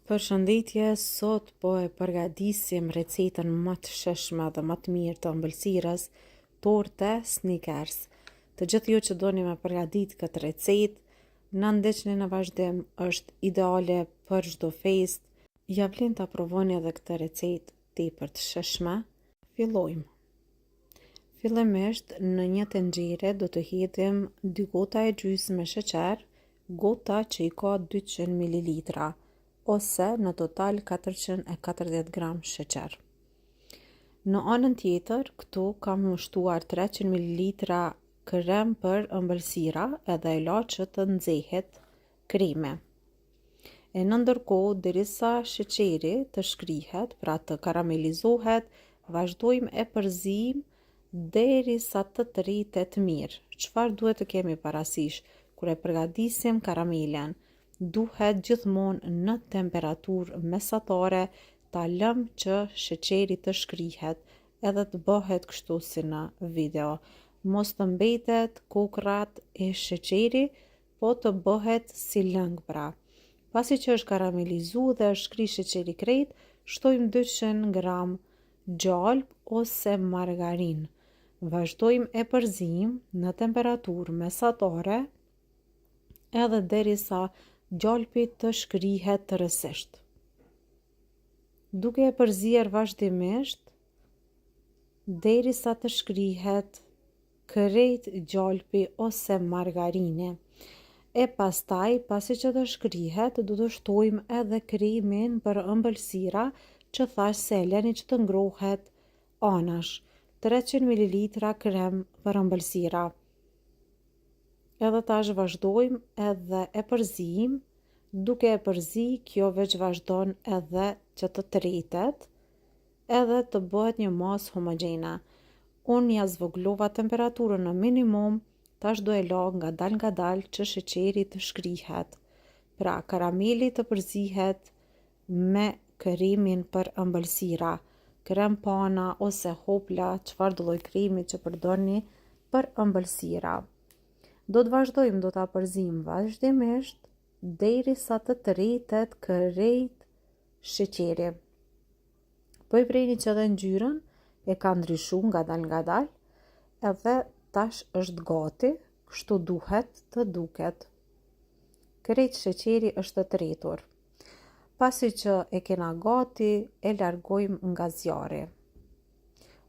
Përshëndetje, sot po e përgatisim recetën më të shëshme dhe më të mirë të ëmbëlsirës, torte Snickers. Të gjithë ju që doni me përgatit këtë recetë, na ndiqni në vazhdim, është ideale për çdo festë. Ja vlen ta provoni edhe këtë recetë tepër të shëshme. Fillojmë. Fillimisht në një tenxhere do të hedhim 2 gota e gjysmë sheqer, gota që i ka 200 ml. Ose në total 440 gram sheqer. Në anën tjetër, këtu kam shtuar 300 ml krem për ëmbëlsira edhe e la që të nxehet kreme. E në ndërkohë, derisa sheqeri të shkrihet, pra të karamelizohet, vazhdojmë e përzim derisa të rritet mirë. Çfarë duhet të kemi parasysh kur e përgatisim karamelen? Duhet gjithmonë në temperaturë mesatare ta lëm që sheqeri të shkrihet edhe të bëhet kështu si në video. Mos të mbetet kokrat e sheqeri, po të bëhet si lëng pra. Pasi që është karamelizu dhe është shkri sheqeri krejt, shtojmë 200 gram gjalp ose margarin. Vazhdojmë e përzim në temperaturë mesatare edhe derisa gjalpi të shkrihet rësisht. Duke e përzier vazhdimisht derisa të shkrihet krejt gjalpi ose margarini. E pastaj, pasi që të shkrihet, do të shtojmë edhe kremin për ëmbëlsira që thash se e leni që të ngrohet anash. 300 ml krem për ëmbëlsira. Edhe tash vazhdojmë edhe e përzim, duke e përzi, kjo veç vazhdon edhe që të rritet, edhe të bëhet një masë homogjene. Unë ja zvogëllova temperaturën në minimum, tash do e la ngadal që sheqeri të shkrihet. Pra, karameli të përzihet me kremin për ëmbëlsira, krem pana ose hopla, çfarë do lloj kremi që përdorni për ëmbëlsira. Do të vazhdojmë, do ta përzim vazhdimisht derisa të rritet krejt sheqeri. Po i preni që edhe ngjyrën e ka ndryshu ngadal, edhe tash është gati, kështu duhet të duket. Krejt sheqeri është të rritur. Pasi që e kena gati, e largojmë nga zjarri.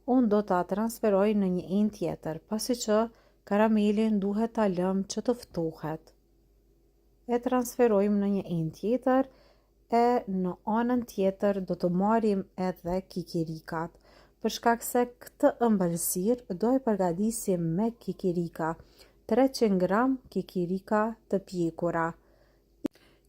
Unë do ta transferoj në një enë tjetër, pasi që karamelin duhet ta lëm që të ftohet. E transferojmë në një enë tjetër e në anën tjetër do të marrim edhe kikirikat. Për shkak se këtë ëmbëlsirë do e përgatisim me kikirika. 300 gram kikirika të pjekura.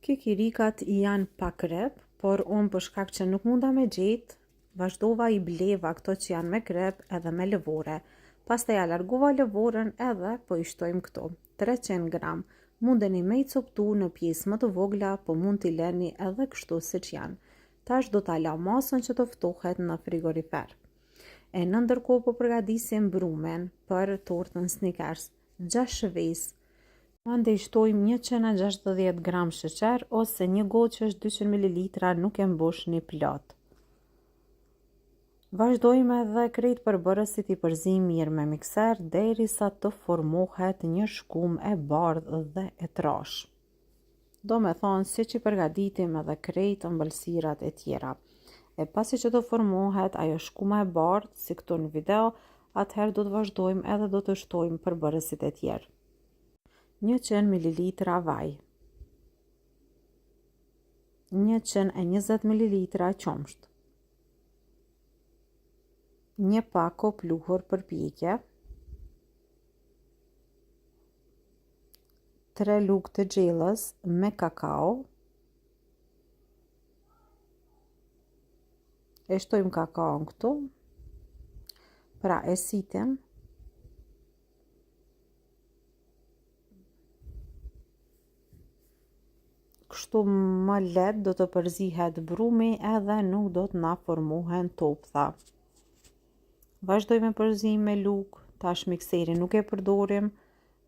Kikirikat janë pa krep, por unë për shkak që nuk munda me gjetë, vazhdova i bleva këto që janë me krep edhe me lëvore. Pastaj ja largova lëvorën edhe po i shtojmë këto. 300 gram. Mundeni me i coptu në pjesë më të vogla, po mund t'i leni edhe kështu siç janë. Tash do ta la masën që të ftohet në frigorifer. E në ndërkohë po përgatisim brumen për tortën Snickers, 6 shëvesë. Mandej shtojmë 160 gram sheqer ose një gotë që është 200 ml, nuk e mbushni plot. Vazhdojmë edhe krejt përbërësit i përzim mirë me mikser derisa të formohet një shkum e bardhë dhe e trash. Do me thonë si që përgatitim edhe krejt ëmbëlsirat e tjera. E pasi që të formohet ajo shkuma e bardhë, si këtu në video, atëherë do të vazhdojmë edhe do të shtojmë përbërësit e tjerë. 100 ml vaj, 120 ml qumsht, një pak o pluhur për pjekje, 3 lugë të xhelës me kakao, e shtojmë kakaon këtu, pra e sitim, kështu më lehtë do të përzihet brumi edhe nuk do të na formohen toptha. Vazhdojmë me përzim me lugë, tash mikserin nuk e përdorim,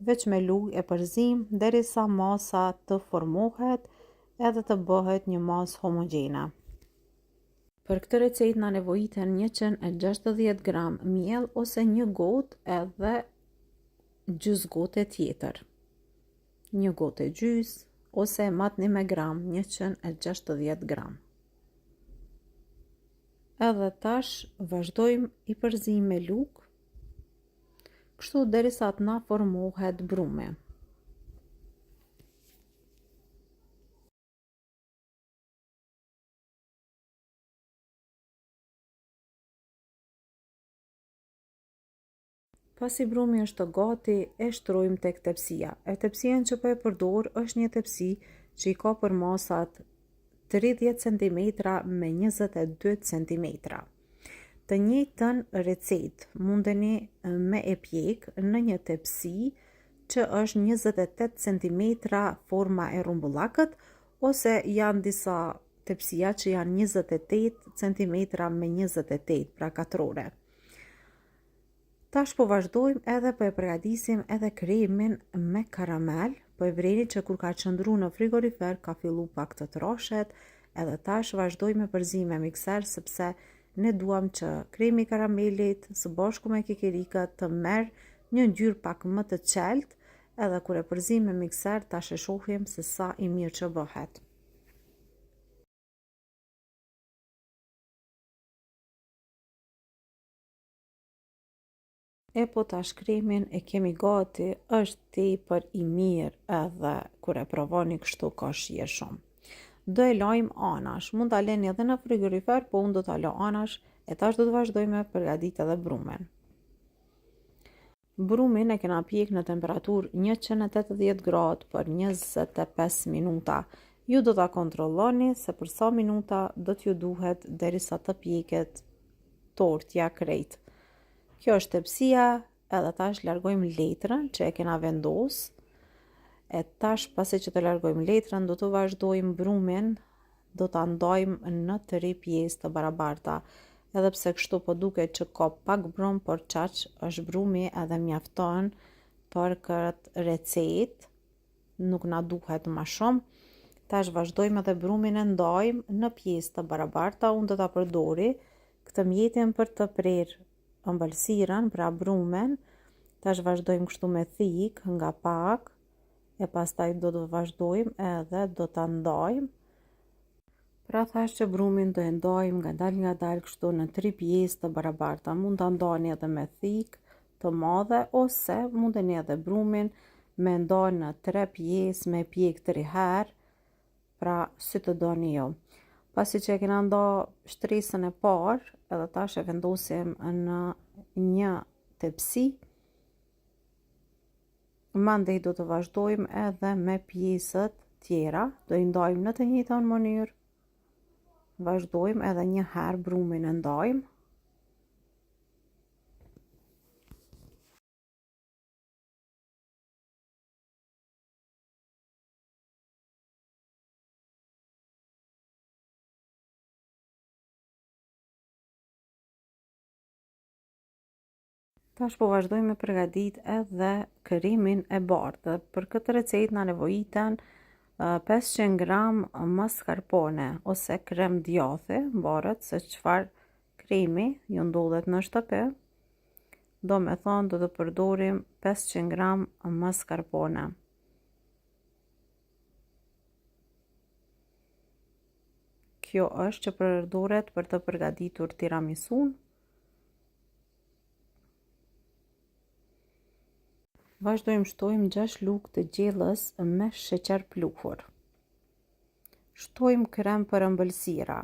veç me lugë e përzim derisa masa të formohet edhe të bëhet një masë homogjene. Për këtë recetë na nevojiten 160 gram miell ose një gotë edhe gjys gote tjetër. Një gote gjys ose matni me gram 160 gram. Edhe tash vazhdojmë i përzim me lukë, kështu derisa të na formohet brumi. Pasi brumi është gati, e shtrojmë tek tepsia. Tepsia që po e përdor është një tepsi që i ka për masat 30 cm me 22 cm. Të njëjtën recetë mundeni me e pjek në një tepsi që është 28 cm forma e rumbullakët, ose janë disa tepsia që janë 28 cm me 28, pra katrore. Tash po vazhdojmë edhe po e përgatisim edhe kremin me karamel, po e vreni që kur ka qëndru në frigorifer ka fillu pak të troshet, edhe tash vazhdojmë me përzim me mikser sepse ne duam që kremi karamelit së bashku me kikirikët të merr një ngjyrë pak më të qeltë, edhe kur e përzim me mikser tash e shohim se sa i mirë që bëhet. E po tash kremin e kemi gati, është tepër i mirë edhe kur e provoni kështu ka shije shumë. Do e lajmë anash, mund ta leni edhe në frigorifer, po unë do ta lë anash e tash do të vazhdojmë me përgatit edhe brumin. Brumin e kena pjek në temperaturë 180 gradë për 25 minuta. Ju do ta kontrolloni se për sa minuta do t'ju duhet derisa të pjeket tortja krejt. Kjo është tepsia, edhe tash largojmë letrën që e kena vendos. E tash pasi që të largojmë letrën, do të vazhdojmë brumin, do ta ndajmë në 3 pjesë të barabarta. Edhe pse kështu po duket që ka pak brum, por çaq është brumi edhe mjafton për këtë recetë, nuk na duhet më shumë. Tash vazhdojmë edhe brumin e ndajmë në pjesë të barabarta. Unë do ta përdori këtë mjetin për të prerë ëmbëlsirën, pra brumin. Tash vazhdojmë kështu me thik nga pak, e pastaj do të vazhdojmë edhe do ta ndajmë. Pra thash që brumin do e ndajmë nga dal kështu në 3 pjesë të barabarta. Mund ta ndani edhe me thik të madhe, ose mundeni edhe brumin me nda në 3 pjesë, me pjek 3 herë, pra si të doni ju. Pasi që e kena nda shtresën e parë, edhe tash e vendosim në një tepsi, mandej do të vazhdojmë edhe me pjesët tjera, do i ndajmë në të njëjtën mënyrë, vazhdojmë edhe një herë brumin e ndajmë. Tash po vazhdojmë me përgatit edhe kërimin e bardhë. Për këtë recetë na nevojiten 500 gram mascarpone ose krem djathi, mbaret se çfarë kremi ju ndodhet në shtëpi. Do me thonë do të përdorim 500 gram mascarpone. Kjo është që përdoret për të përgatitur tiramisun. Vazhdojmë shtojmë 6 lugë të gjellës me sheqer pluhur. Shtojmë krem për ëmbëlsira.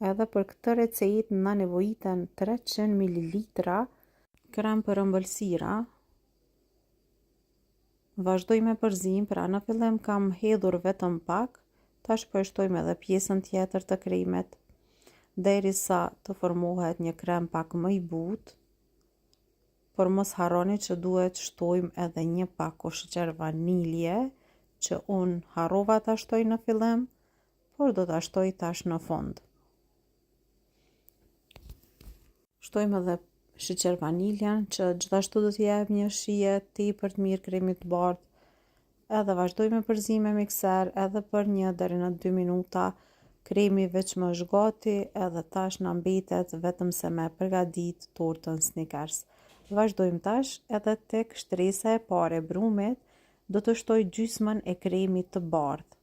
Edhe për këtë recetë na nevojiten 300 ml krem për ëmbëlsira. Vazhdojmë me përzim, pra në fillim kam hedhur vetëm pak, tash po e shtojmë edhe pjesën tjetër të kremit, derisa të formohet një krem pak më i butë. Por mos harroni që duhet shtojmë edhe një pak sheqer vanilje, që unë harrova ta shtoj në fillim, por do ta shtoj tash në fund. Shtojmë edhe sheqer vaniljen që gjithashtu do t'i jap një shije tepër të mirë kremit të bardhë. edhe vazhdoj me përzim me mikser edhe për 1 deri në 2 minuta. Kremi veç më është gati edhe tash na mbetet vetëm se me përgadit tortën Snickers. Vazhdojmë tash edhe tek shtresa e parë e brumit, do të shtoj gjysmën e kremit të bardhë.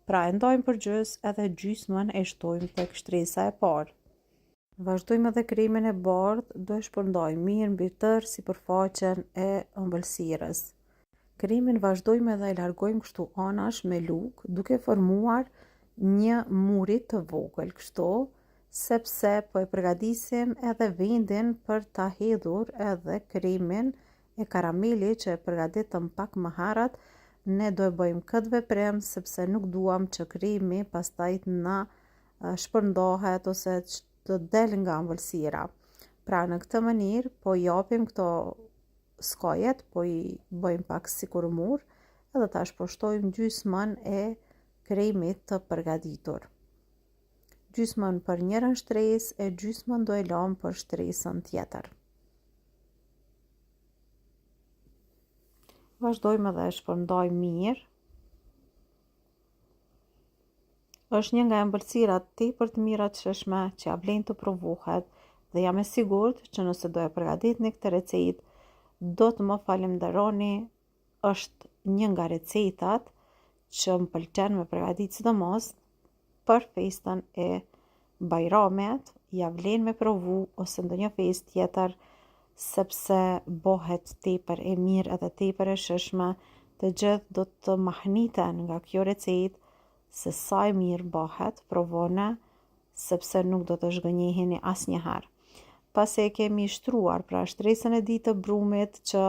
Pra e ndajmë për gjys edhe gjysmën e shtojmë tek shtresa e parë. Vazhdojmë edhe kremin e bardhë, do e shpërndaj mirë mbi tërë sipërfaqen e ëmbëlsirës. Kremin vazhdojmë edhe e largojmë kështu anash me lugë, duke formuar një muri të vogël kështu, sepse po e përgatisim edhe vendin për ta hedhur edhe kremin e karamelit që e përgatitëm pak më herët. Ne do e bëjmë këtë veprim sepse nuk duam që kremi pastaj na shpërndahet ose të del nga ëmbëlsira. Pra në këtë mënyrë po i japim këto skajet, po i bëjmë pak sikur mur, edhe tash po shtojmë gjysmën e kremit të përgatitur. Gjysmën për njërën shtresë e gjysmën do e lëm për shtresën tjetër. Vazhdojmë edhe e shpërndajmë mirë. Është një nga ëmbëlsirat tepër të mira të shishme që ja vlen të provohet dhe jam e sigurt që nëse do e përgatitni këtë recetë, do të më falenderoni. Është një nga recetat që më pëlqen me përgatit sidomos për festën e Bajramit, ja vlen me provu ose ndonjë festë tjetër, sepse bëhet tepër e mirë edhe tepër e shishme. Të gjithë do të mahniten nga kjo recetë se sa e mirë bëhet, provone, sepse nuk do të zhgënjeheni asnjëherë. Pasi e kemi shtruar pra shtresën e ditë të brumit që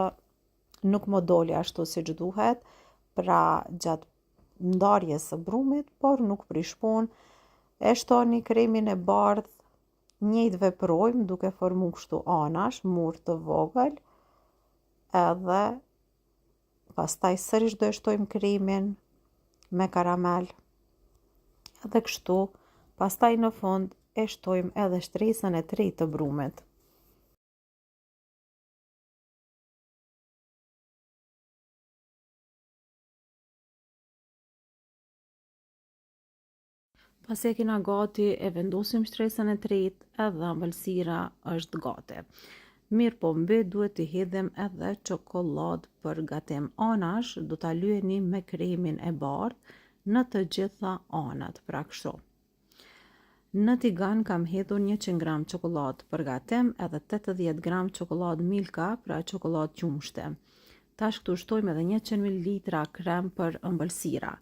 nuk më doli ashtu siç duhet, pra gjatë ndarjes së brumit, por nuk prish punë, e shtoni kremin e bardhë, njëjtë veprojmë duke formuar kështu anash, mur të vogël, edhe pastaj sërish do e shtojmë kremin me karamel, edhe kështu, pastaj në fund e shtojmë edhe shtresën e tretë të brumit. Pas e kena gati, e vendosim shtresën e tretë edhe ëmbëlsira është gati. Mirë po mbi duhet të hedhim edhe çokoladë për gatim. Anash do ta lyeni me kremin e bardhë në të gjitha anët, pra kështu. Në tigan kam hedhur 100 gram çokoladë për gatim edhe 80 gram çokoladë Milka, pra çokoladë qumshte. Tash këtu shtojmë edhe 100 ml krem për ëmbëlsira.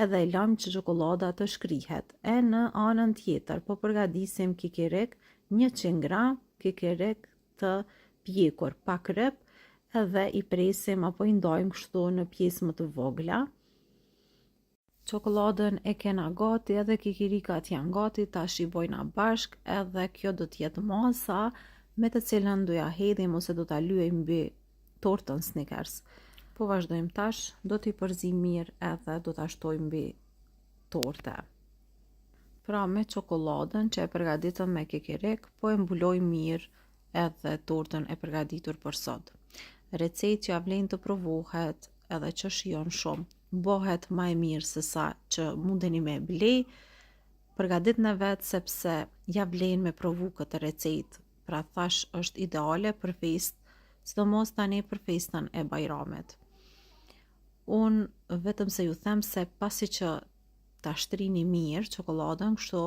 Edhe e lëm që çokolada të shkrihet. E në anën tjetër po përgatisim kikirik, 100 gram kikirik të pjekur pa kryp, edhe i presim apo i ndajmë kështu në pjesë më të vogla. Çokoladën e kena gati edhe kikirikat janë gati, tash i bojna bashk edhe kjo do t'jetë masa me të cilën do ja hedhim ose do ta lyejmë mbi tortën Snickers. Po vazhdojmë tash, do t'i përzim mirë edhe do t'a shtojmë mbi torte. Pra me çokoladën që e përgatitëm me kikirik, po e mbuloj mirë edhe tortën e përgatitur për sot. Recetë që ja vlen të provohet edhe që shijon shumë. Bëhet më e mirë se sa që mundeni me ble. Përgatitni vetë sepse ja vlen me provu këtë recetë. Pra thash është ideale për festë, sidomos tani për festën e Bajramit. Unë vetëm se ju them se pasi që ta shtrini mirë çokoladën kështu,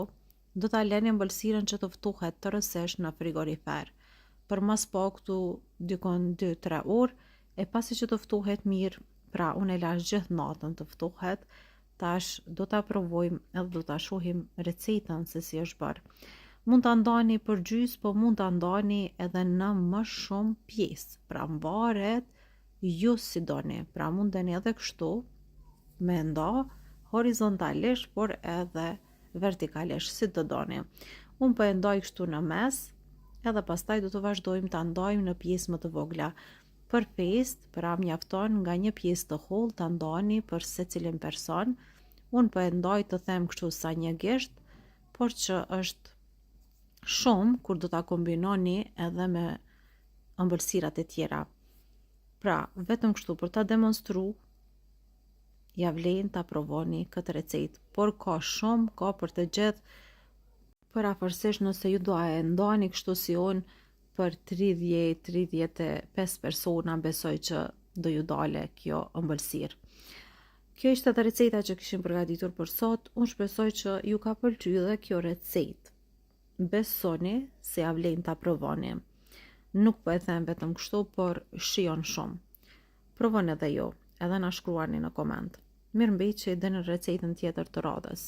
do ta leni ëmbëlsirën që të ftuhet tërësisht në frigorifer. Për mas paktu dikon 2-3 orë, e pasi që të ftuhet mirë, pra unë e lash gjithë natën të ftuhet, tash do ta provojmë edhe do ta shohim recetën se si është bërë. Mund ta ndani për gjys, po mund ta ndani edhe në më shumë pjesë, pra mbaret ju si doni, pra mundeni edhe kështu me nda horizontalisht, por edhe vertikalisht si të doni. Unë po e ndaj kështu në mes, edhe pastaj do të vazhdojmë ta ndajmë në pjesë më të vogla. Për festë, pra mjafton nga një pjesë të hollë ta ndani për secilin person. Unë po e ndaj të them kështu sa një gisht, por që është shumë kur do ta kombinoni edhe me ëmbëlsirat e tjera. Pra, vetëm kështu për ta demonstru ja vlen ta provoni këtë recetë, por ka për të gjithë, për afërsisht nëse ju do e ndani kështu si unë për 30-35 persona, besoj që do ju dale kjo ëmbëlsirë. Kjo ishte edhe receta që kishim përgatitur për sot. Unë shpresoj që ju ka pëlqyer dhe kjo recetë. Besoni se ja vlen ta provoni. Nuk po e them vetëm kështu, por shijon shumë. Provoni edhe ju, edhe na shkruani në koment. Mirëmbëjtje deri në recetën tjetër të radhës.